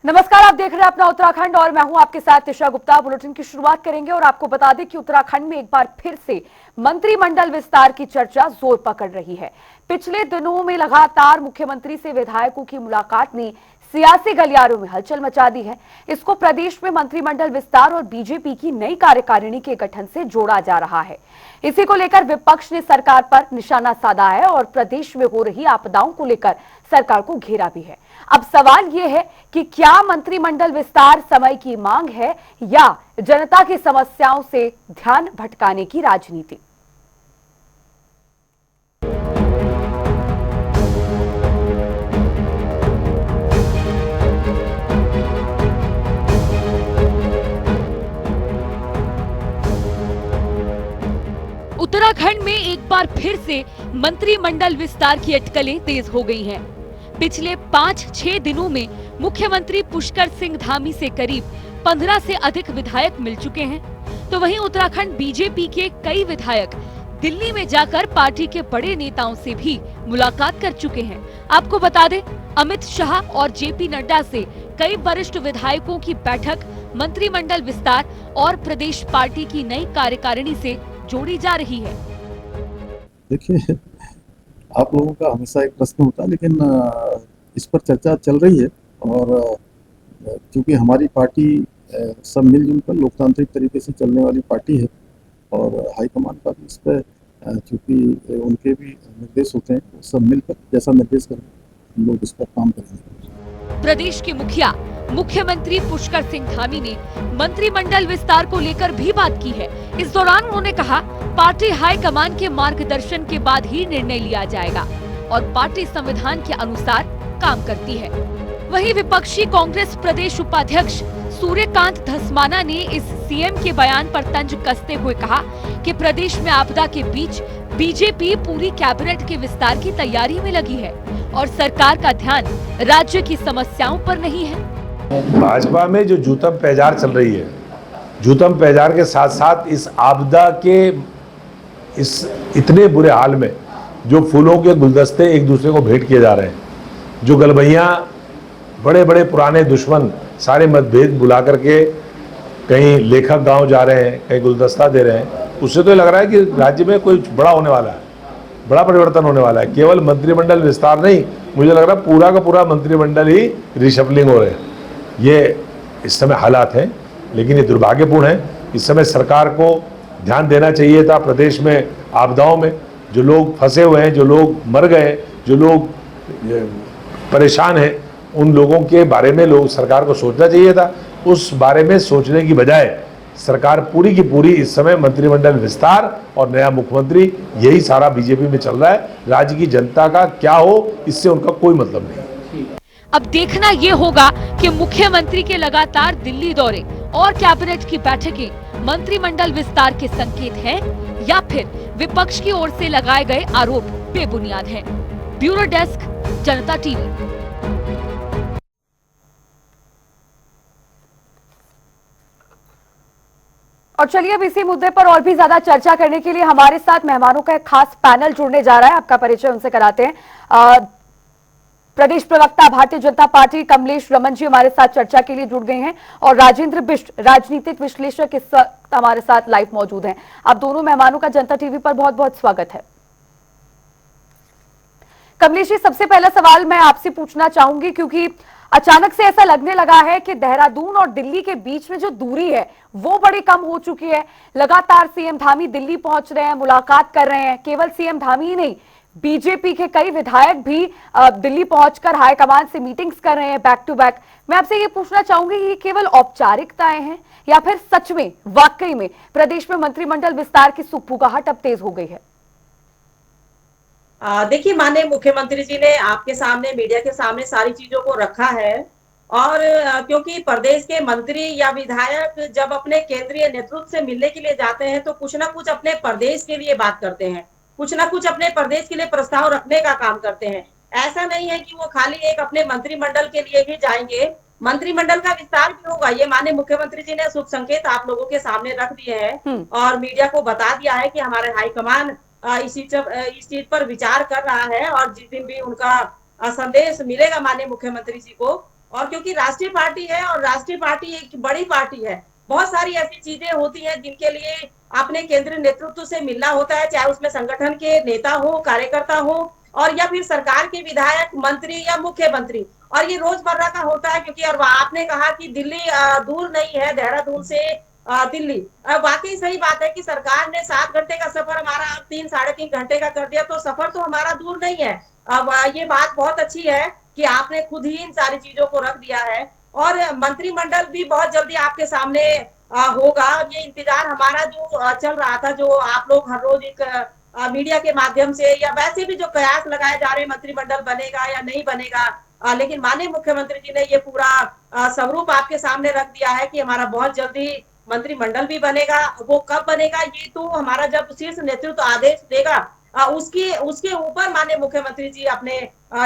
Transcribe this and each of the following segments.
नमस्कार, आप देख रहे हैं अपना उत्तराखंड और मैं हूं आपके साथ ऋषा गुप्ता। बुलेटिन की शुरुआत करेंगे और आपको बता दें कि उत्तराखंड में एक बार फिर से मंत्रिमंडल विस्तार की चर्चा जोर पकड़ रही है। पिछले दिनों में लगातार मुख्यमंत्री से विधायकों की मुलाकात ने सियासी गलियारों में हलचल मचा दी है। इसको प्रदेश में मंत्रिमंडल विस्तार और बीजेपी की नई कार्यकारिणी के गठन से जोड़ा जा रहा है। इसी को लेकर विपक्ष ने सरकार पर निशाना साधा है और प्रदेश में हो रही आपदाओं को लेकर सरकार को घेरा भी है। अब सवाल यह है कि क्या मंत्रिमंडल विस्तार समय की मांग है या जनता की समस्याओं से ध्यान भटकाने की राजनीति। उत्तराखंड में एक बार फिर से मंत्रिमंडल विस्तार की अटकलें तेज हो गई हैं। पिछले 5-6 दिनों में मुख्यमंत्री पुष्कर सिंह धामी से करीब 15 से अधिक विधायक मिल चुके हैं। तो वहीं उत्तराखंड बीजेपी के कई विधायक दिल्ली में जाकर पार्टी के बड़े नेताओं से भी मुलाकात कर चुके हैं। आपको बता दें, अमित शाह और जेपी नड्डा से कई वरिष्ठ विधायकों की बैठक मंत्रिमंडल विस्तार और प्रदेश पार्टी की नई कार्यकारिणी से जोड़ी जा रही है। देखिए, आप लोगों का हमेशा एक प्रश्न होता है, लेकिन इस पर चर्चा चल रही है और क्योंकि हमारी पार्टी सब मिलजुल कर लोकतांत्रिक तरीके से चलने वाली पार्टी है और हाईकमान का भी इस पर चूँकि उनके भी निर्देश होते हैं, वो सब मिलकर जैसा निर्देश करें हम लोग इस पर काम करेंगे। प्रदेश के मुखिया मुख्यमंत्री पुष्कर सिंह धामी ने मंत्रिमंडल विस्तार को लेकर भी बात की है। इस दौरान उन्होंने कहा, पार्टी हाईकमान के मार्गदर्शन के बाद ही निर्णय लिया जाएगा और पार्टी संविधान के अनुसार काम करती है। वहीं विपक्षी कांग्रेस प्रदेश उपाध्यक्ष सूर्यकांत धस्माना ने इस सीएम के बयान पर तंज कसते हुए कहा कि प्रदेश में आपदा के बीच बीजेपी पूरी कैबिनेट के विस्तार की तैयारी में लगी है और सरकार का ध्यान राज्य की समस्याओं पर नहीं है। भाजपा में जो जूतम पेजार चल रही है, जूतम पेजार के साथ साथ इस आपदा के इस इतने बुरे हाल में जो फूलों के गुलदस्ते एक दूसरे को भेंट किए जा रहे हैं, जो गलबैयाँ बड़े बड़े पुराने दुश्मन सारे मतभेद बुला करके कहीं लेखक गांव जा रहे हैं, कहीं गुलदस्ता दे रहे हैं, उससे तो लग रहा है कि राज्य में कोई बड़ा होने वाला है, बड़ा परिवर्तन होने वाला है। केवल मंत्रिमंडल विस्तार नहीं, मुझे लग रहा है पूरा का पूरा मंत्रिमंडल ही रिशफलिंग हो रहे हैं। ये इस समय हालात हैं, लेकिन ये दुर्भाग्यपूर्ण है। इस समय सरकार को ध्यान देना चाहिए था प्रदेश में आपदाओं में जो लोग फंसे हुए हैं, जो लोग मर गए, जो लोग परेशान हैं, उन लोगों के बारे में लोग सरकार को सोचना चाहिए था। उस बारे में सोचने की बजाय सरकार पूरी की पूरी इस समय मंत्रिमंडल विस्तार और नया मुख्यमंत्री, यही सारा बीजेपी में चल रहा है। राज्य की जनता का क्या हो, इससे उनका कोई मतलब नहीं। अब देखना ये होगा कि मुख्यमंत्री के लगातार दिल्ली दौरे और कैबिनेट की बैठकें मंत्रिमंडल विस्तार के संकेत हैं या फिर विपक्ष की ओर से लगाए गए आरोप बेबुनियाद हैं। ब्यूरो डेस्क, जनता टीवी। और चलिए अब इसी मुद्दे पर और भी ज्यादा चर्चा करने के लिए हमारे साथ मेहमानों का एक खास पैनल जुड़ने जा रहा है। आपका परिचय उनसे कराते हैं। प्रदेश प्रवक्ता भारतीय जनता पार्टी कमलेश रमन जी हमारे साथ चर्चा के लिए जुड़ गए हैं और राजेंद्र बिष्ट राजनीतिक विश्लेषक इस वक्त हमारे साथ लाइव मौजूद हैं। आप दोनों मेहमानों का जनता टीवी पर बहुत बहुत स्वागत है। कमलेश जी, सबसे पहला सवाल मैं आपसे पूछना चाहूंगी, क्योंकि अचानक से ऐसा लगने लगा है कि देहरादून और दिल्ली के बीच में जो दूरी है वो बड़ी कम हो चुकी है। लगातार सीएम धामी दिल्ली पहुंच रहे हैं, मुलाकात कर रहे हैं। केवल सीएम धामी ही नहीं, बीजेपी के कई विधायक भी दिल्ली पहुंचकर हाईकमान से मीटिंग्स कर रहे हैं बैक टू बैक। मैं आपसे ये पूछना चाहूंगी, ये केवल औपचारिकताएं हैं या फिर सच में वाकई में प्रदेश में मंत्रिमंडल विस्तार की सुगबुगाहट अब तेज हो गई है? देखिए, माननीय मुख्यमंत्री जी ने आपके सामने, मीडिया के सामने सारी चीजों को रखा है और क्योंकि प्रदेश के मंत्री या विधायक जब अपने केंद्रीय नेतृत्व से मिलने के लिए जाते हैं तो कुछ ना कुछ अपने प्रदेश के लिए बात करते हैं, कुछ ना कुछ अपने प्रदेश के लिए प्रस्ताव रखने का काम करते हैं। ऐसा नहीं है कि वो खाली एक अपने मंत्रिमंडल के लिए ही जाएंगे। मंत्रिमंडल का विस्तार भी होगा, ये माननीय मुख्यमंत्री जी ने शुभ संकेत आप लोगों के सामने रख दिए हैं और मीडिया को बता दिया है कि हमारे हाईकमान इस चीज पर विचार कर रहा है और जिस दिन भी उनका संदेश मिलेगा माननीय मुख्यमंत्री जी को और क्योंकि राष्ट्रीय पार्टी है और राष्ट्रीय पार्टी एक बड़ी पार्टी है, बहुत सारी ऐसी चीजें होती हैं जिनके लिए अपने केंद्रीय नेतृत्व से मिलना होता है, चाहे उसमें संगठन के नेता हो, कार्यकर्ता हो, और या फिर सरकार के विधायक, मंत्री या मुख्यमंत्री। और ये रोजमर्रा का होता है, क्योंकि और आपने कहा कि दिल्ली दूर नहीं है, देहरादून से दिल्ली। वाकई सही बात है कि सरकार ने 7 घंटे का सफर हमारा अब 3 साढ़े 3 घंटे का कर दिया, तो सफर तो हमारा दूर नहीं है। अब ये बात बहुत अच्छी है कि आपने खुद ही इन सारी चीजों को रख दिया है, और मंत्रिमंडल भी बहुत जल्दी आपके सामने होगा। ये इंतजार हमारा जो चल रहा था, जो आप लोग हर रोज एक मीडिया के माध्यम से या वैसे भी जो कयास लगाए जा रहे हैं मंत्रिमंडल बनेगा या नहीं बनेगा, लेकिन माननीय मुख्यमंत्री जी ने ये पूरा स्वरूप आपके सामने रख दिया है कि हमारा बहुत जल्दी मंत्रिमंडल भी बनेगा। वो कब बनेगा ये तो हमारा जब शीर्ष नेतृत्व आदेश देगा, उसके उसके ऊपर माननीय मुख्यमंत्री जी अपने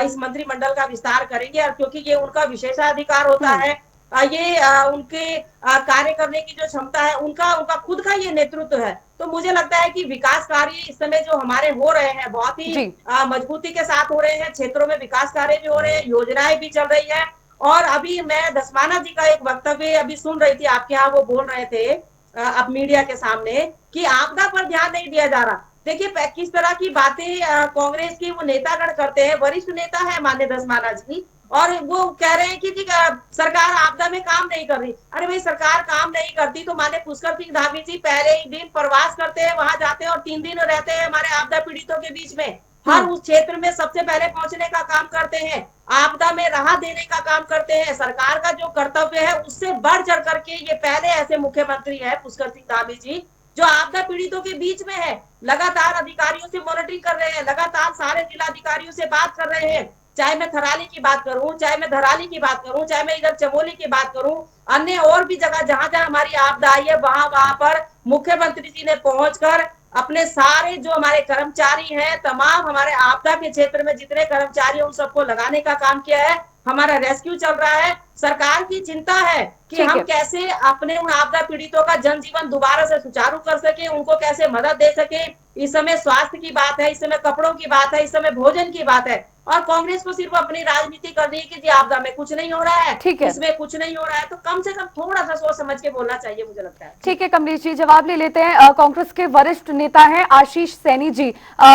इस मंत्रिमंडल का विस्तार करेंगे, और क्योंकि ये उनका विशेषाधिकार होता है, ये उनके कार्य करने की जो क्षमता है, उनका उनका खुद का ये नेतृत्व है। तो मुझे लगता है कि विकास कार्य इस समय जो हमारे हो रहे हैं बहुत ही जी। मजबूती के साथ हो रहे हैं, क्षेत्रों में विकास कार्य भी हो रहे हैं, योजनाएं भी चल रही है। और अभी मैं धस्माना जी का एक वक्तव्य अभी सुन रही थी, आपके यहाँ वो बोल रहे थे अब मीडिया के सामने कि आपदा पर ध्यान नहीं दिया जा रहा। देखिए किस तरह की बातें कांग्रेस की वो नेतागण करते हैं, वरिष्ठ नेता है माननीय धस्माना जी, और वो कह रहे हैं कि जी सरकार आपदा में काम नहीं कर रही। अरे भाई, सरकार काम नहीं करती तो माननीय पुष्कर सिंह धामी जी पहले ही दिन प्रवास करते हैं, वहां जाते हैं और 3 दिन रहते हैं हमारे आपदा पीड़ितों के बीच में, हर उस क्षेत्र में सबसे पहले पहुंचने का काम करते हैं, आपदा में राहत देने का काम करते हैं। सरकार का जो कर्तव्य है उससे बढ़ चढ़ करके ये पहले ऐसे मुख्यमंत्री है पुष्कर सिंह धामी जी, जो आपदा पीड़ितों के बीच में है, लगातार अधिकारियों से मॉनिटरिंग कर रहे हैं, लगातार सारे जिलाधिकारियों से बात कर रहे हैं, चाहे मैं थराली की बात करूं, चाहे मैं धराली की बात करूं, चाहे मैं इधर चमोली की बात करूं, अन्य और भी जगह जहां जहां हमारी आपदा आई है, वहां वहां पर मुख्यमंत्री जी ने पहुंचकर अपने सारे जो हमारे कर्मचारी हैं, तमाम हमारे आपदा के क्षेत्र में जितने कर्मचारी हैं उन सबको लगाने का काम किया है। हमारा रेस्क्यू चल रहा है। सरकार की चिंता है कि ठीक हम है। कैसे अपने उन आपदा पीड़ितों का जनजीवन दोबारा से सुचारू कर सके, उनको कैसे मदद दे सके। इस समय स्वास्थ्य की बात है, इस समय कपड़ों की बात है, इस समय भोजन की बात है, और कांग्रेस को सिर्फ अपनी राजनीति करनी है कि जी आपदा में कुछ नहीं हो रहा है, ठीक है। इसमें कुछ नहीं हो रहा है। तो कम से कम थोड़ा सा सोच समझ के बोलना चाहिए, मुझे लगता है। ठीक है कमलेश जी, जवाब ले लेते हैं। कांग्रेस के वरिष्ठ नेता हैं आशीष सैनी जी,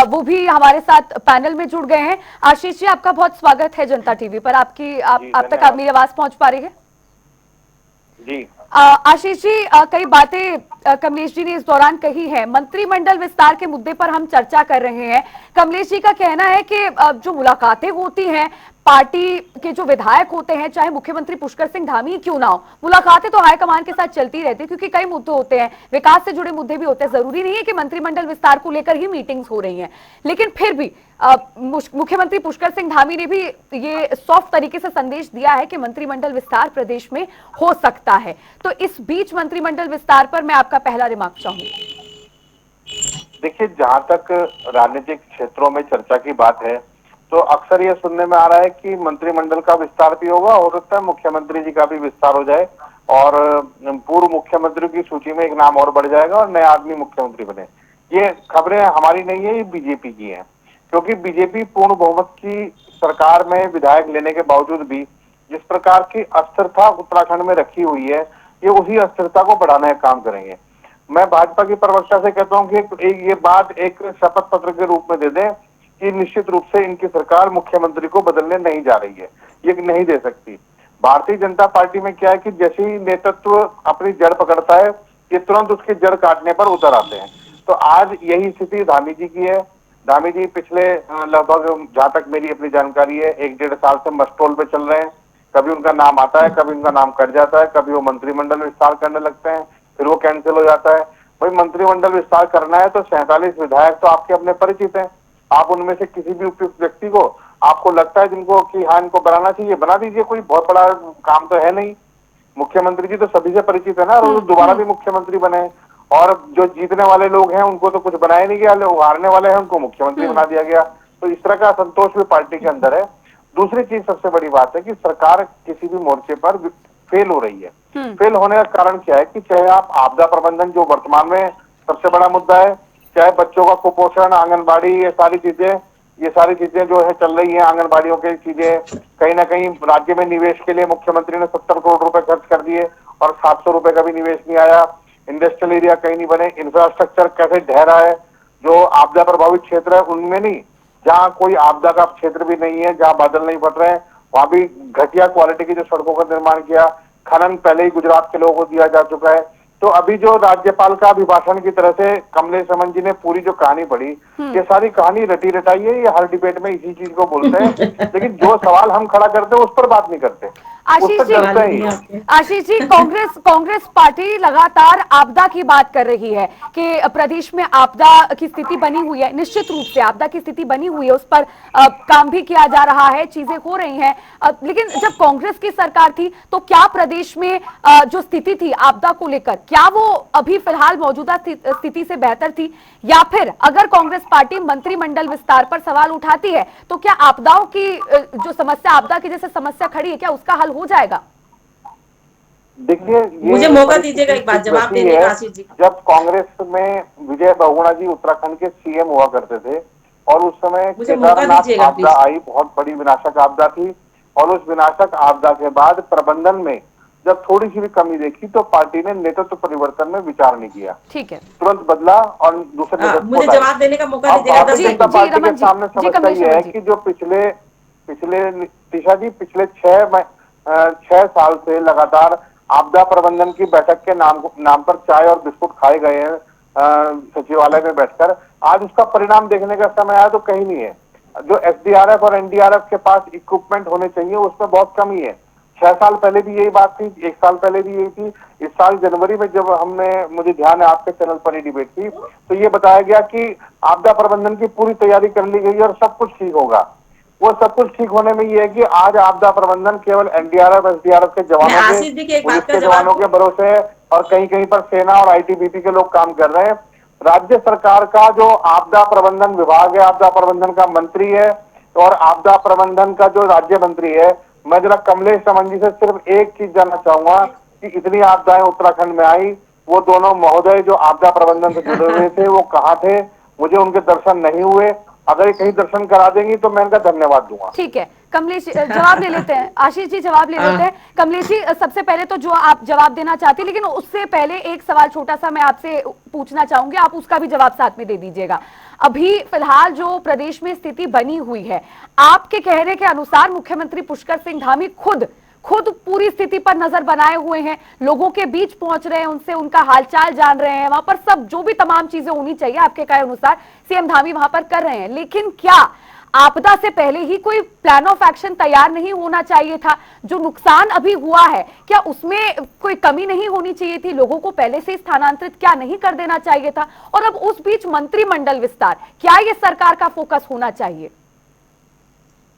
वो भी हमारे साथ पैनल में जुड़ गए हैं। आशीष जी, आपका बहुत स्वागत है जनता टीवी पर। आप तक मेरी आवाज पहुंच पा रही है? जी आशीष जी, कई बातें कमलेश जी ने इस दौरान कही है। मंत्रिमंडल विस्तार के मुद्दे पर हम चर्चा कर रहे हैं। कमलेश जी का कहना है कि जो मुलाकातें होती हैं पार्टी के जो विधायक होते हैं, चाहे मुख्यमंत्री पुष्कर सिंह धामी क्यों ना हो, मुलाकातें तो हाईकमान के साथ चलती रहती है, क्योंकि कई मुद्दे होते हैं, विकास से जुड़े मुद्दे भी होते हैं। जरूरी नहीं है कि मंत्रिमंडल विस्तार को लेकर ही मीटिंग्स हो रही हैं, लेकिन फिर भी मुख्यमंत्री पुष्कर सिंह धामी ने भी ये सॉफ्ट तरीके से संदेश दिया है कि मंत्रिमंडल विस्तार प्रदेश में हो सकता है। तो इस बीच मंत्रिमंडल विस्तार पर मैं आपका पहला रिमार्क चाहूंगी। देखिए, जहां तक राजनीतिक क्षेत्रों में चर्चा की बात है, तो अक्सर ये सुनने में आ रहा है कि मंत्रिमंडल का विस्तार भी होगा, हो सकता है मुख्यमंत्री जी का भी विस्तार हो जाए और पूर्व मुख्यमंत्री की सूची में एक नाम और बढ़ जाएगा और नया आदमी मुख्यमंत्री बने। ये खबरें हमारी नहीं है, ये बीजेपी की है, क्योंकि बीजेपी पूर्ण बहुमत की सरकार में विधायक लेने के बावजूद भी जिस प्रकार की अस्थिरता उत्तराखंड में रखी हुई है, ये उसी अस्थिरता को बढ़ाने का काम करेंगे। मैं भाजपा की प्रवक्ता से कहता हूं कि ये बात एक शपथ पत्र के रूप में दे दें कि निश्चित रूप से इनकी सरकार मुख्यमंत्री को बदलने नहीं जा रही है, ये नहीं दे सकती। भारतीय जनता पार्टी में क्या है कि जैसे ही नेतृत्व अपनी जड़ पकड़ता है, ये तुरंत उसकी जड़ काटने पर उतर आते हैं। तो आज यही स्थिति धामी जी की है। धामी जी पिछले लगभग, जहां तक मेरी अपनी जानकारी है, 1-1.5 साल से मस्टोल पे चल रहे हैं। कभी उनका नाम आता है, कभी उनका नाम कट जाता है, कभी वो मंत्रिमंडल विस्तार करने लगते हैं, फिर वो कैंसिल हो जाता है। भाई, मंत्रिमंडल विस्तार करना है तो 47 विधायक तो आपके अपने परिचित हैं। आप उनमें से किसी भी उपयुक्त व्यक्ति को आपको लगता है जिनको कि हाँ इनको बनाना चाहिए, बना दीजिए, कोई बहुत बड़ा काम तो है नहीं। मुख्यमंत्री जी तो सभी से परिचित है ना, और दोबारा भी मुख्यमंत्री बने। और जो जीतने वाले लोग हैं उनको तो कुछ बनाया नहीं गया, जो हारने वाले हैं उनको मुख्यमंत्री बना दिया गया। तो इस तरह का असंतोष भी पार्टी के अंदर है। दूसरी चीज, सबसे बड़ी बात है कि सरकार किसी भी मोर्चे पर फेल हो रही है। फेल होने का कारण क्या है कि चाहे आप आपदा प्रबंधन, जो वर्तमान में सबसे बड़ा मुद्दा है, चाहे बच्चों का कुपोषण, आंगनबाड़ी, ये सारी चीजें, ये सारी चीजें जो है चल रही है, आंगनबाड़ियों की चीजें, कहीं ना कहीं राज्य में निवेश के लिए मुख्यमंत्री ने 70 करोड़ रुपए खर्च कर दिए और 700 रुपए का भी निवेश नहीं आया। इंडस्ट्रियल एरिया कहीं नहीं बने, इंफ्रास्ट्रक्चर कैसे ढह रहा है, जो आपदा प्रभावित क्षेत्र है उनमें नहीं, जहाँ कोई आपदा का क्षेत्र भी नहीं है, जहाँ बादल नहीं फट रहे हैं, वहां भी घटिया क्वालिटी की जो सड़कों का निर्माण किया। खनन पहले ही गुजरात के लोगों को दिया जा चुका है। तो अभी जो राज्यपाल का अभिभाषण की तरह से कमलेश अमन जी ने पूरी जो कहानी पढ़ी, ये सारी कहानी रटी रटाई है, ये हर डिबेट में इसी चीज को बोलते हैं, लेकिन जो सवाल हम खड़ा करते हैं उस पर बात नहीं करते, उस आशीष पर जी, डरते ही। आशीष जी, कांग्रेस पार्टी लगातार आपदा की बात कर रही है कि प्रदेश में आपदा की स्थिति बनी हुई है। निश्चित रूप से आपदा की स्थिति बनी हुई है, उस पर काम भी किया जा रहा है, चीजें हो रही हैं। लेकिन जब कांग्रेस की सरकार थी तो क्या प्रदेश में जो स्थिति थी आपदा को लेकर, क्या वो अभी फिलहाल मौजूदा स्थिति से बेहतर थी, या फिर अगर कांग्रेस पार्टी मंत्रिमंडल विस्तार पर सवाल उठाती है तो क्या आपदाओं की जो समस्या, आपदा की जैसे समस्या खड़ी है, क्या उसका हल हो जाएगा? देखिए, मुझे मौका दीजिएगा एक बात जवाब देने का आशीष जी। जब कांग्रेस में विजय बहुगुणा जी उत्तराखंड के सीएम हुआ करते थे और उस समय केदारनाथ आपदा आई, बहुत बड़ी विनाशक आपदा थी, और उस विनाशक आपदा के बाद प्रबंधन में जब थोड़ी सी भी कमी देखी तो पार्टी ने नेतृत्व परिवर्तन में विचार नहीं किया, ठीक है, तुरंत बदला और दूसरे मुझे जवाब देने का मौका दीजिएगा। भारतीय जनता पार्टी के सामने समस्या ये है कि जो पिछले निशा जी पिछले 6 साल से लगातार आपदा प्रबंधन की बैठक के नाम पर चाय और बिस्कुट खाए गए हैं सचिवालय में बैठकर, आज उसका परिणाम देखने का समय आया तो कहीं नहीं है। जो एसडीआरएफ और एनडीआरएफ के पास इक्विपमेंट होने चाहिए उसमें बहुत कमी है। 6 साल पहले भी यही बात थी, 1 साल पहले भी यही थी। इस साल जनवरी में जब मुझे ध्यान है आपके चैनल पर ही डिबेट थी, तो ये बताया गया कि आपदा प्रबंधन की पूरी तैयारी कर ली गई और सब कुछ ठीक होगा। वो सब कुछ ठीक होने में ये है कि आज आपदा प्रबंधन केवल एनडीआरएफ एसडीआरएफ के जवानों के, पुलिस के जवानों के भरोसे है, और कहीं कहीं पर सेना और आईटीबीपी के लोग काम कर रहे हैं। राज्य सरकार का जो आपदा प्रबंधन विभाग है, आपदा प्रबंधन का मंत्री है और आपदा प्रबंधन का जो राज्य मंत्री है, मैं जरा कमलेश अमन जी से सिर्फ एक चीज जानना चाहूंगा कि इतनी आपदाएं उत्तराखंड में आई, वो दोनों महोदय जो आपदा प्रबंधन से जुड़े हुए थे वो कहाँ थे? मुझे उनके दर्शन नहीं हुए। अगर ये कहीं दर्शन करा देंगी तो मैं इनका धन्यवाद दूंगा। ठीक है, कमलेश जवाब ले लेते हैं, आशीष जी जवाब ले लेते हैं। कमलेश जी, सबसे पहले तो जो आप जवाब देना चाहती, लेकिन उससे पहले एक सवाल छोटा सा मैं आपसे पूछना चाहूंगी, आप उसका भी जवाब साथ में दे दीजिएगा। अभी फिलहाल जो प्रदेश में स्थिति बनी हुई है, आपके कहने के अनुसार मुख्यमंत्री पुष्कर सिंह धामी खुद पूरी स्थिति पर नजर बनाए हुए हैं, लोगों के बीच पहुंच रहे हैं, उनसे उनका हालचाल जान रहे हैं, वहां पर सब जो भी तमाम चीजें होनी चाहिए आपके कहे अनुसार सीएम धामी वहां पर कर रहे हैं। लेकिन क्या आपदा से पहले ही कोई प्लान ऑफ एक्शन तैयार नहीं होना चाहिए था? जो नुकसान अभी हुआ है, क्या उसमें कोई कमी नहीं होनी चाहिए थी? लोगों को पहले से स्थानांतरित क्या नहीं कर देना चाहिए था? और अब उस बीच मंत्रिमंडल विस्तार, क्या ये सरकार का फोकस होना चाहिए?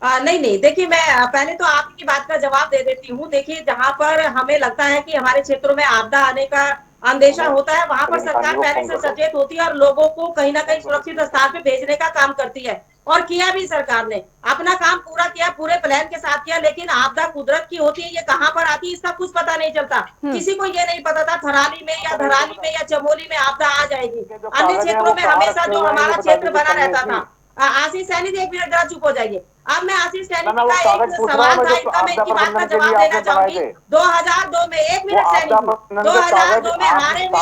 नहीं, देखिए मैं पहले तो आपकी बात का जवाब दे देती हूँ। देखिए, जहां पर हमें लगता है कि हमारे क्षेत्रों में आपदा आने का अंदेशा होता है, वहां पर सरकार पहले से सचेत होती है और लोगों को कहीं ना कहीं सुरक्षित स्थान पे भेजने का काम करती है, और किया भी सरकार ने अपना काम पूरा किया, पूरे प्लान के साथ किया। लेकिन आपदा कुदरत की होती है, ये कहाँ पर आती है इसका कुछ पता नहीं चलता। किसी को ये नहीं पता था थराली में या धराली में या चमोली में आपदा आ जाएगी। अन्य क्षेत्रों में हमेशा जो हमारा क्षेत्र बना रहता था। आशीष सैनी जी, 1 मिनट जरा चुप हो जाइए। अब मैं आशीष सैनी का एक सवाल था, इनका मैं इनकी बात का जवाब देना चाहूंगी। 2002 में 1 मिनट सैनी जी, 2002 में हारे में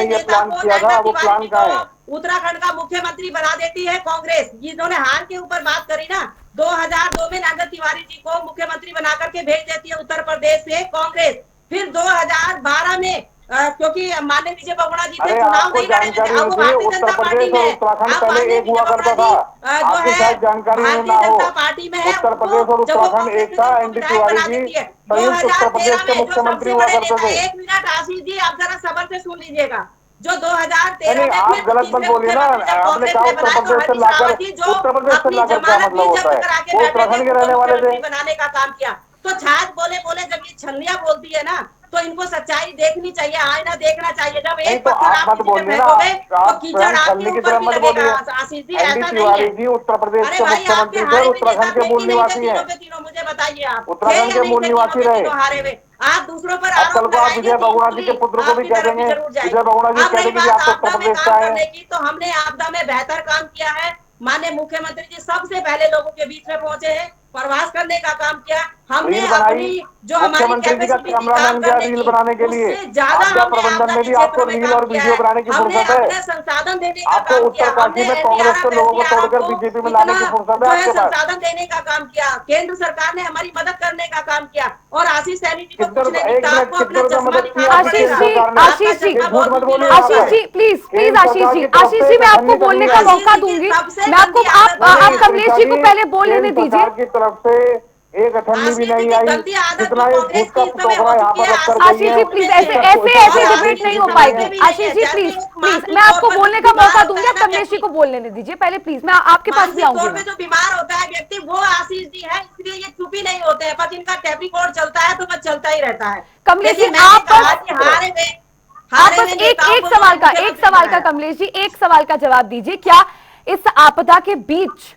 नेता को नंदा तिवारी जी को उत्तराखंड का मुख्यमंत्री बना देती है कांग्रेस। जिन्होंने हार के ऊपर बात करी ना, 2002 में नंदा तिवारी जी को मुख्यमंत्री बना करके भेज देती है उत्तर प्रदेश से कांग्रेस। फिर 2012 में क्योंकि माननीय विजय बहुगुणा जी थे, चुनाव नहीं लड़े थे, अब वो भारतीय जनता पार्टी में है। अब माननीय विजय बहुगुणा जी जो है भारतीय जनता पार्टी में है, वो जब वो कांग्रेस विधायक बना देती है 2013 में जो सबसे बड़े नेता, 1 मिनट आशीष जी आप जरा सबर से सुन लीजिएगा, जो 2013 में आप गलत मत बोलिए ना, आपने कहा उत्तर प्रदेश से लाकर क्या मतलब होता है? वो उत्तराखंड के रहने वाले थे, बनाने का काम किया। तो छाछ बोले जब ये छलिया बोलती है ना, तो इनको सच्चाई देखनी चाहिए, आईना देखना चाहिए। जब एक पत्थर आप किसी पे फेंकोगे तो कीचड़ आपके ऊपर भी लगेगा। आशीष जी, ऐसा नहीं है। उत्तर प्रदेश अरे के भाई, आपके मुख्यमंत्री थे, हारे उत्तराखंड के मूल निवासी हैं। तीनों मुझे बताइए, आप उत्तराखंड के मूल निवासी रहे। हारे हुए आप दूसरों पर अब कल को आप विजय बहुगुणा जी के पुत्र को भी कह देंगे, विजय बहुगुणा जी कह देंगे कि आप उत्तर प्रदेश का है। तो हमने आपदा में बेहतर काम किया है। माननीय मुख्यमंत्री जी सबसे पहले लोगों के बीच में पहुंचे हैं, प्रवास करने का काम किया। हमने रील बनाई, अपनी जो हमारी मुख्यमंत्री जी का कैपेसिटी थी काम कैमरामैन गया करने रील की, बनाने के लिए। उससे ज्यादा आपदा हमने प्रबंधन आपदा में के भी आपको क्षेत्रों में रील काम और किया वीडियो है। बनाने की हमने फुर्सत है। अपने संसाधन देने का आपको काम किया। उत्तरकाशी हमने में कांग्रेस के एनडीआरएफ लोगों को एसडीआरएफ तोड़कर को बीजेपी में लाने इतना की फुर्सत है जो है आपके पास। संसाधन देने का काम किया। केंद्र सरकार ने हमारी मदद करने का काम किया। और आशीष सैनी जी को कितने कुछ नहीं रुपए, एक दिखता, मिनट, आपको कितने अपना रुपए चश्मा मदद की दिखाना आपकी आशीष केंद्र पड़ेगा। जी, सरकार ने? आपका आशीष जी, ये चश्मा झूठ बहुत मत नीचे बोलिए लगा यहाँ हुआ आशीष पर। है। जी प्लीज प्लीज केंद्र आशीष सरकार जी, की तरफ आशीष से जी एक मैं आपको अठन्नी बोलने तकनीक का आई। मौका आशीष जी की दूंगी। सबसे मैं आपको गंदी आदत नहीं आप नहीं है। कमलेश त्रिषा जी जी, को पहले बोलने केंद्र दीजिए। सरकार की तरफ से एक अठन्नी भी आशीष जी नहीं की आई। गंदी आदत जितना जो ये कांग्रेस झूठ का की इस समय टोकरा हो यहाँ चुकी पर है, रख कर आशीष गई जी आशीष है, जी उनमें प्लीज, से ऐसे है। इसका ऐसे इसका ऐसे और जवाब डिबेट आशीष नहीं जी हो दीजिए पाएगी। समझते भी नहीं आशीष है। जी जैसे प्लीज एक प्लीज, मानसिक मैं तौर आपको पर बोलने का बीमार मौका होता दूंगी। है अब ना कमलेश जी व्यक्ति, को बोलने नहीं दीजिए पहले प्लीज, मैं आपके पास भी मानसिक आऊंगी। तौर मैं पे जो बीमार होता है व्यक्ति, वो आशीष जी है। इसलिए ये चुप ही नहीं होते हैं, बस इनका टेप रिकॉर्ड चलता है तो बस चलता ही रहता है। कमलेश जी देखिए मैंने आप कहा बस कि आप हारे बस हुए एक नेताओं एक को सवाल उन्होंने का, एक मुख्यमंत्री सवाल का बनाया। कमलेश जी, एक सवाल का जवाब दीजिए। क्या इस आपदा के बीच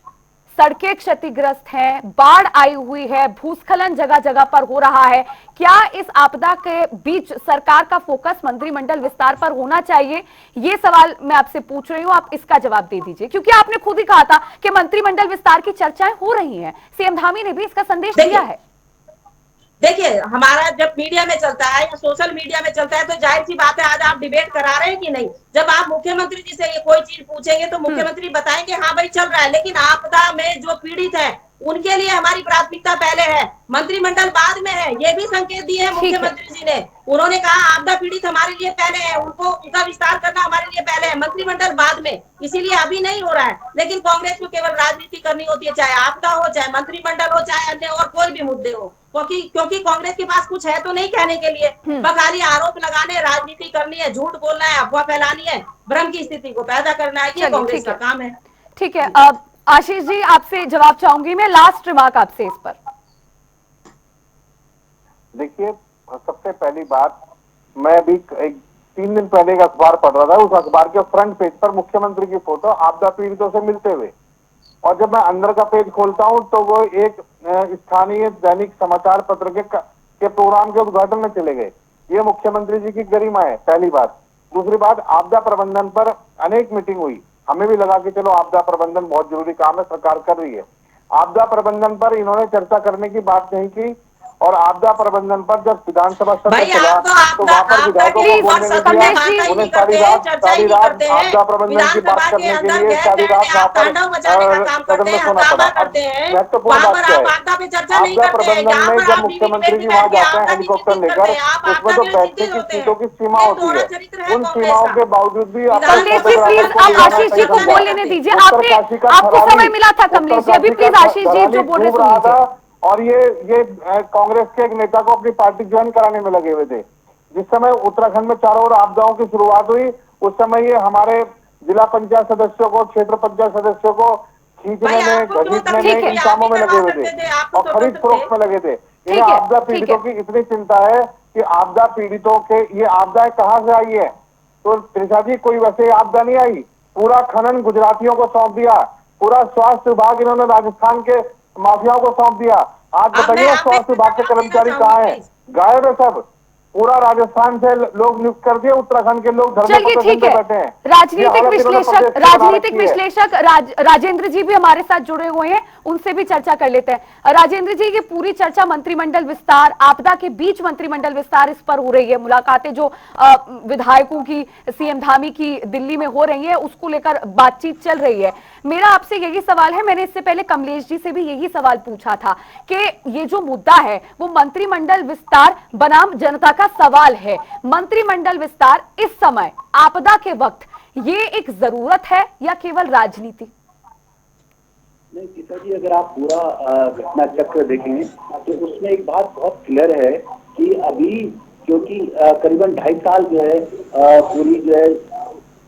सड़कें क्षतिग्रस्त हैं, बाढ़ आई हुई है, भूस्खलन जगह जगह पर हो रहा है, क्या इस आपदा के बीच सरकार का फोकस मंत्रिमंडल विस्तार पर होना चाहिए? ये सवाल मैं आपसे पूछ रही हूं, आप इसका जवाब दे दीजिए, क्योंकि आपने खुद ही कहा था कि मंत्रिमंडल विस्तार की चर्चाएं हो रही हैं। सीएम धामी ने भी इसका संदेश दिया देखिए है। देखिए हमारा जब मीडिया में चलता है या सोशल मीडिया में चलता है तो जाहिर सी बात है, आज आप डिबेट करा रहे हैं कि नहीं। जब आप मुख्यमंत्री जी से ये कोई चीज पूछेंगे तो मुख्यमंत्री बताएंगे हाँ भाई चल रहा है, लेकिन आपदा में जो पीड़ित है उनके लिए हमारी प्राथमिकता पहले है, मंत्रिमंडल बाद में है। ये भी संकेत दिए हैं ठीक है, मुख्यमंत्री जी ने। उन्होंने कहा आपदा पीड़ित हमारे लिए पहले है, उनको उनका विस्तार करना हमारे लिए पहले है, मंत्रिमंडल बाद में। इसीलिए अभी नहीं हो रहा है। लेकिन कांग्रेस को केवल राजनीति करनी होती है, चाहे आपदा हो, चाहे मंत्रिमंडल हो, चाहे अन्य और कोई भी मुद्दे हो। क्योंकि कांग्रेस के पास कुछ है तो नहीं कहने के लिए, बस खाली आरोप लगाने, राजनीति करनी है, झूठ बोलना है, अफवाह फैलानी है, भ्रम की स्थिति को पैदा करना है। ये चलिए कांग्रेस ठीक का है, काम है। ठीक है। अब आशीष जी आपसे जवाब चाहूंगी मैं, लास्ट रिमार्क आपसे इस पर। देखिए, सबसे पहली बात, मैं अभी एक 3 दिन पहले एक अखबार पढ़ रहा था। उस अखबार के फ्रंट पेज पर मुख्यमंत्री की फोटो आपदा पीड़ितों से मिलते हुए, और जब मैं अंदर का पेज खोलता हूं तो वो एक स्थानीय दैनिक समाचार पत्र के प्रोग्राम के उद्घाटन में चले गए। ये मुख्यमंत्री जी की गरिमा है, पहली बात। दूसरी बात, आपदा प्रबंधन पर अनेक मीटिंग हुई, हमें भी लगा कि चलो आपदा प्रबंधन बहुत जरूरी काम है, सरकार कर रही है। आपदा प्रबंधन पर इन्होंने चर्चा करने की बात नहीं की, और आपदा प्रबंधन पर जब विधानसभा सत्र भाई चला आप तो तो आपदा वहां पर आपदा विधायकों के को प्लीज बोलने नहीं दिया। कमलेश बात जी, ही उन्हें नहीं करते हैं, चर्चा ही सारी नहीं रात करते हैं। आपदा प्रबंधन की बात विधानसभा के करने के अंदर लिए गैर सारी रात बैठे वहां आप पर तांडव मचाने का काम सदन करते में हैं, सोना पड़ा। हंगामा अब करते हैं। महत्वपूर्ण वहां बात पर क्या आप है, आपदा पे चर्चा नहीं आपदा करते हैं। प्रबंधन यहाँ में पर जब आप टीवी मुख्यमंत्री डिबेट जी में वहां बैठ के जाते हैं आपदा की हेलीकॉप्टर चिंतित करते लेकर, हैं। आप उसमें आपदा तो के बैठने चिंतित की होते सीटों हैं। की सीमा ये होती दोहरा है। चरित्र है उन कांग्रेस सीमाओं का। के बावजूद भी अपने कमलेश जी फोटोग्राफर प्लीज, को ले अब जाना आशीष सही जी को समझा। बोलने दीजिए। आपने, उत्तरकाशी का आपको समय मिला था कमलेश जी, अभी उत्तरकाशी प्लीज का आशीष जी थराली जो बोल रहे खूब सुन रहा लीजिए। था, और ये कांग्रेस के एक नेता को अपनी पार्टी ज्वाइन कराने में लगे हुए थे। जिस समय उत्तराखंड में चारों ओर आपदाओं की शुरुआत हुई, उस समय ये हमारे जिला पंचायत सदस्यों को, क्षेत्र पंचायत सदस्यों को भाई खींचने में, आपको क्यों घसीटने में, ठीक तकलीफ है, हुई? इन आप कामों ही में लगे करवा हुए थे सकते थे, आप तो और खरीद स्वतंत्र थे। फरोख्त में लगे थे। इन्हें ठीक है, आपदा ठीक है। पीड़ितों की इतनी चिंता है कि आपदा पीड़ितों के, ये आपदाएं कहां से आई है? तो त्रिषा जी, कोई वैसे आपदा नहीं आई। पूरा खनन गुजरातियों को सौंप दिया, पूरा स्वास्थ्य विभाग इन्होंने राजस्थान के माफियाओं को सौंप दिया। आज अब बताइए मैं ना, आप पे स्वास्थ्य विभाग के जवाब देना कर्मचारी चाहूंगी कहाँ हैं? प्लीज। गायब है सब। पूरा राजस्थान से लोग नियुक्त कर दिए, उत्तराखंड के लोग धरने चलिए प्रदर्शन ठीक पे है। बैठे हैं। ये राजनीतिक हालत इन्होंने विश्लेषक, प्रदेश की बना राजनीतिक रखी है। विश्लेषक राजेंद्र जी भी हमारे साथ जुड़े हुए हैं, उनसे भी चर्चा कर लेते हैं। राजेंद्र जी, ये पूरी चर्चा मंत्रिमंडल विस्तार, आपदा के बीच मंत्रिमंडल विस्तार, इस पर हो रही है। मुलाकातें जो विधायकों की, सीएम धामी की दिल्ली में हो रही है, उसको लेकर बातचीत चल रही है। मेरा आपसे यही सवाल है, मैंने इससे पहले कमलेश जी से भी यही सवाल पूछा था कि ये जो मुद्दा है वो मंत्रिमंडल विस्तार बनाम जनता का सवाल है। मंत्रिमंडल विस्तार इस समय आपदा के वक्त ये एक जरूरत है या केवल राजनीति? नहीं गीता जी, अगर आप पूरा घटना चक्र देखें तो उसमें एक बात बहुत क्लियर है कि अभी, क्योंकि करीबन 2.5 साल जो है पूरी जो है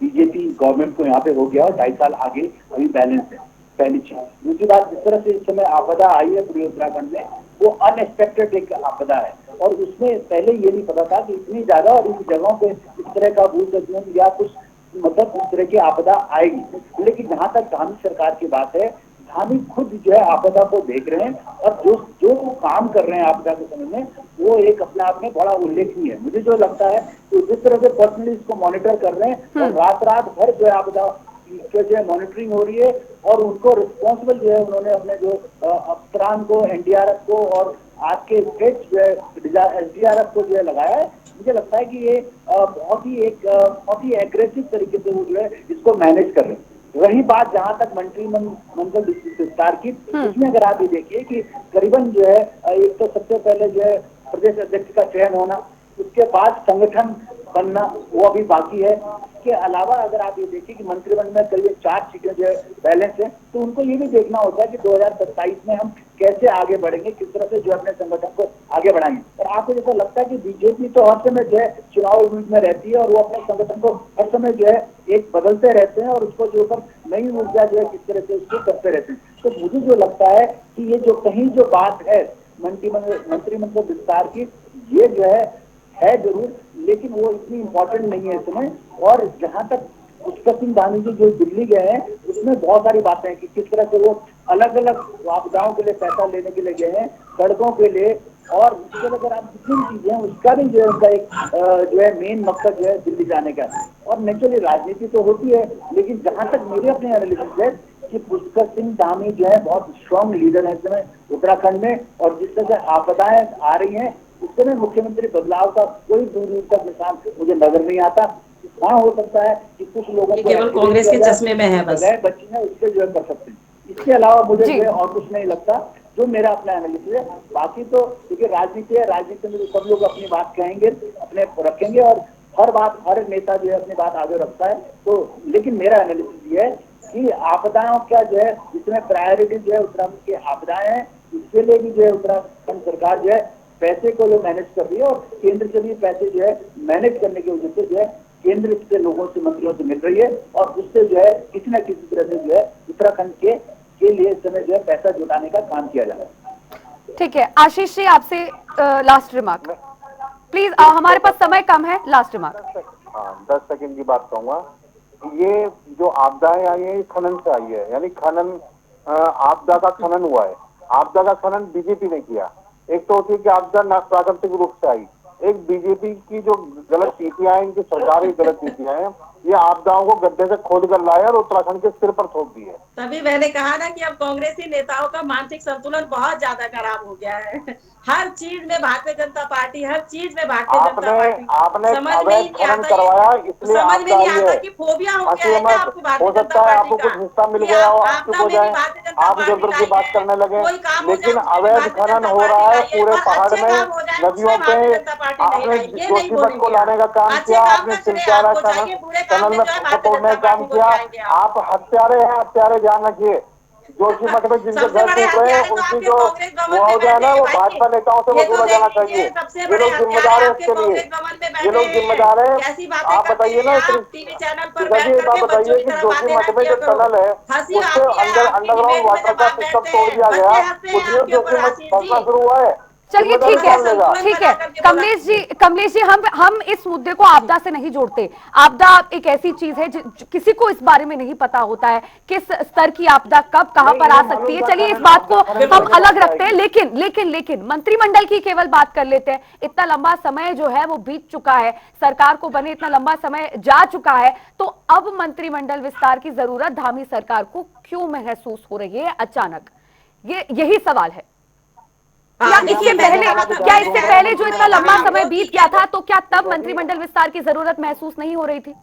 बीजेपी गवर्नमेंट को यहाँ पे हो गया, और 2.5 साल आगे अभी बैलेंस है, पहली चीज। दूसरी बात, जिस तरह से इस समय आपदा आई है पूरे उत्तराखंड में, वो अनएक्सपेक्टेड एक आपदा है, और उसमें पहले ये नहीं पता था कि इतनी ज्यादा और इन जगहों पे इस तरह का भूस्खलन या कुछ मतलब इस तरह की आपदा आएगी। लेकिन जहां तक धामी सरकार की बात है, धामी खुद जो है आपदा को देख रहे हैं, और जो काम कर रहे हैं आपदा के समय में, वो एक अपने आप में बड़ा उल्लेखनीय है। मुझे जो लगता है कि जिस तरह से पर्सनली इसको मॉनिटर कर रहे हैं और रात भर जो है आपदा जो है मॉनिटरिंग हो रही है और उनको रिस्पॉन्सिबल जो है उन्होंने अपने जो अफसरान को, एनडीआरएफ को और आपके स्टेट जो है एसडीआरएफ को जो है लगाया है। मुझे लगता है कि ये बहुत ही एग्रेसिव तरीके से वो जो है इसको मैनेज कर रहे हैं। रही बात जहां तक मंत्रिमंडल विस्तार की, उसमें अगर आप ये देखिए कि करीबन जो है एक तो सबसे पहले जो है प्रदेश अध्यक्ष का चयन होना, उसके बाद संगठन बनना वो अभी बाकी है। इसके अलावा अगर आप ये देखिए कि मंत्रिमंडल में करीब 4 सीटें जो है बैलेंस है, तो उनको ये भी देखना होता है कि 2027 में हम कैसे आगे बढ़ेंगे, किस तरह से जो अपने संगठन को आगे बढ़ाएंगे। और आपको जैसा लगता है कि बीजेपी तो हर समय जो है चुनाव उम्मीद में रहती है और वो अपने संगठन को हर समय जो है एक बदलते रहते हैं और उसको जो ऊपर नई ऊर्जा जो है किस तरह से उसको करते रहते हैं। तो मुझे जो लगता है कि ये जो कहीं जो बात है मंत्रिमंडल विस्तार की, ये जो है जरूर, लेकिन वो इतनी इम्पोर्टेंट नहीं है इस समय। और जहां तक पुष्कर सिंह धामी जी जो दिल्ली गए हैं, उसमें बहुत सारी बातें हैं कि किस तरह से वो अलग अलग आपदाओं के लिए पैसा लेने के लिए गए हैं, सड़कों के लिए, और उसके लिए अगर आप जितनी भी चीजें हैं उसका भी जो है उनका एक जो है मेन मकसद जो है दिल्ली जाने का। और नेचुरली राजनीति तो होती है, लेकिन जहां तक मेरे अपने एनालिसिस है कि पुष्कर सिंह धामी जो है बहुत स्ट्रॉन्ग लीडर है इस समय उत्तराखंड में, और जिस तरह से आपदाएं आ रही हैं उस समय मुख्यमंत्री बदलाव का कोई दूर दूर तक निशान मुझे नजर नहीं आता। हाँ, हो सकता है कि कुछ लोगों को केवल कांग्रेस के चश्मे में है बस, बच्ची है उससे जो है कर सकते हैं। इसके अलावा मुझे जो है और कुछ नहीं लगता, जो मेरा अपना एनालिसिस है। बाकी तो देखिए राजनीति है, राजनीति में तो सब लोग अपनी बात कहेंगे, अपने रखेंगे, और हर नेता जो है अपनी बात आगे रखता है। तो लेकिन मेरा एनालिसिस ये है कि आपदाओं का जो है जिसमें प्रायोरिटी जो है उत्तराखंड की आपदाएं हैं, इसके लिए भी जो है उत्तराखंड सरकार जो है पैसे को जो मैनेज कर रही है, और केंद्र से भी पैसे जो है मैनेज करने की वजह से जो है केंद्र के लोगों से, मंत्रियों से मिल रही है, और उससे जो है किसी न किसी तरह से जो है उत्तराखंड के लिए इस समय जो है पैसा जुटाने का काम किया जा रहा है। ठीक है, आशीष जी आपसे लास्ट रिमार्क प्लीज। हमारे पास समय कम है, लास्ट रिमार्क। हाँ, 10 सेकंड की बात कहूंगा। ये जो आपदाएं आई है, खनन से आई है, यानी खनन आपदा का खनन हुआ है। आपदा का खनन बीजेपी ने किया। एक तो होती है कि आपदा प्राकृतिक रूप से आई, एक बीजेपी की जो गलत नीतियां हैं, इनकी सरकार की गलत नीतियां हैं, ये आपदाओं को गड्ढे से खोद कर लाया और उत्तराखंड के सिर पर थोप दी है। तभी मैंने कहा ना कि अब कांग्रेसी नेताओं का मानसिक संतुलन बहुत ज्यादा खराब हो गया है। हर चीज में भारतीय जनता पार्टी, हर चीज में भारतीय जनता पार्टी। आपने समझ में ही नहीं आता, करवाया, इसलिए समझ में नहीं आता है कि फोबिया हो गया है क्या आपको भारतीय हो जनता सकता है आपको पार्टी कुछ हिस्सा मिल गया हो, आप चुप हो जाए, आप इधर उधर की बात करने लगे। लेकिन अवैध खनन हो रहा है पूरे पहाड़ में, नदियों पे। आपने जोशीमठ को लाने का काम किया, आपने सिलचारा टनल में तोड़ने का काम किया। आप हत्यारे हैं, हत्यारे ध्यान रखिए। जोशीमठ में जिनके घर टूट रहे हैं उनकी जो मुआवजा है ना, वो भाजपा नेताओं से वसूला जाना चाहिए। ये लोग जिम्मेदार है इसके लिए, ये लोग जिम्मेदार है। आप बताइए ना, ये बात बताइए कि जोशीमठ में जो टनल है उससे अंडरग्राउंड वाटर का सिस्टम तोड़ दिया गया, उसमें जोशीमठ फंसना शुरू हुआ है। चलिए ठीक है कमलेश जी हम इस मुद्दे को आपदा से नहीं जोड़ते। आपदा एक ऐसी चीज है किसी को इस बारे में नहीं पता होता है किस स्तर की आपदा कब कहां पर आ सकती है। चलिए इस बात को हम अलग रखते हैं, लेकिन मंत्रिमंडल की केवल बात कर लेते हैं। इतना लंबा समय जो है वो बीत चुका है, सरकार को बने इतना लंबा समय जा चुका है, तो अब मंत्रिमंडल विस्तार की जरूरत धामी सरकार को क्यों महसूस हो रही है अचानक? यही सवाल है। क्या इससे पहले जो इतना लंबा समय बीत गया था, तो क्या तब मंत्रिमंडल विस्तार की जरूरत महसूस नहीं हो रही थी?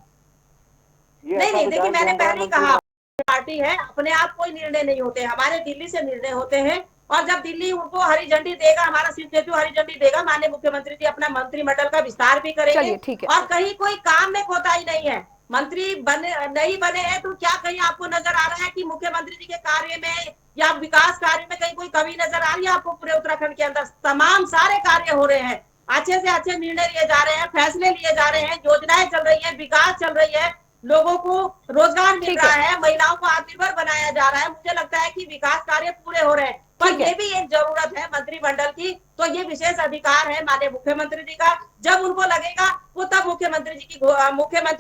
नहीं, देखिए मैंने पहले ही कहा, पार्टी है, अपने आप कोई निर्णय नहीं होते, हमारे दिल्ली से निर्णय होते हैं। और जब दिल्ली उनको हरी झंडी देगा, हमारा सीट जेतु हरी झंडी देगा, माननीय मुख्यमंत्री जी अपना मंत्रिमंडल का विस्तार भी करेंगे। और कहीं कोई काम में कोताही नहीं है। मंत्री नहीं बने हैं तो क्या कहीं आपको नजर आ रहा है कि मुख्यमंत्री जी के कार्य में या विकास कार्य में कहीं कोई कमी नजर आ रही है आपको? पूरे उत्तराखंड के अंदर तमाम सारे कार्य हो रहे हैं, अच्छे से अच्छे निर्णय लिए जा रहे हैं, फैसले लिए जा रहे हैं, योजनाएं चल रही है, विकास चल रही है, लोगों को रोजगार मिल रहा है, महिलाओं को आत्मनिर्भर बनाया जा रहा है। मुझे लगता है कि विकास कार्य पूरे हो रहे हैं। पर ये भी एक जरूरत है मंत्रिमंडल की, तो ये विशेष अधिकार है माननीय मुख्यमंत्री जी का। जब उनको लगेगा वो तब मुख्यमंत्री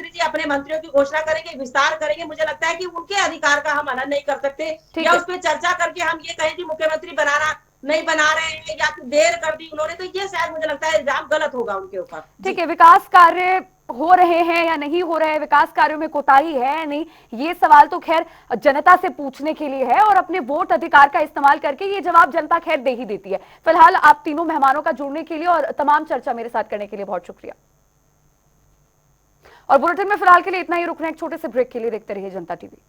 जी अपने मंत्रियों की घोषणा करेंगे, विस्तार करेंगे। मुझे लगता है कि उनके अधिकार का हम हनन नहीं कर सकते, या उस पर चर्चा करके हम ये कहें कि मुख्यमंत्री नहीं बना रहे हैं या देर कर दी उन्होंने, तो ये शायद मुझे लगता है इल्जाम गलत होगा उनके ऊपर। ठीक है, विकास कार्य हो रहे हैं या नहीं हो रहे हैं, विकास कार्यों में कोताही है या नहीं, ये सवाल तो खैर जनता से पूछने के लिए है और अपने वोट अधिकार का इस्तेमाल करके ये जवाब जनता खैर दे ही देती है। फिलहाल आप तीनों मेहमानों का जुड़ने के लिए और तमाम चर्चा मेरे साथ करने के लिए बहुत शुक्रिया। और बुलेटिन में फिलहाल के लिए इतना ही, रुकना एक छोटे से ब्रेक के लिए। देखते रहिए जनता टीवी।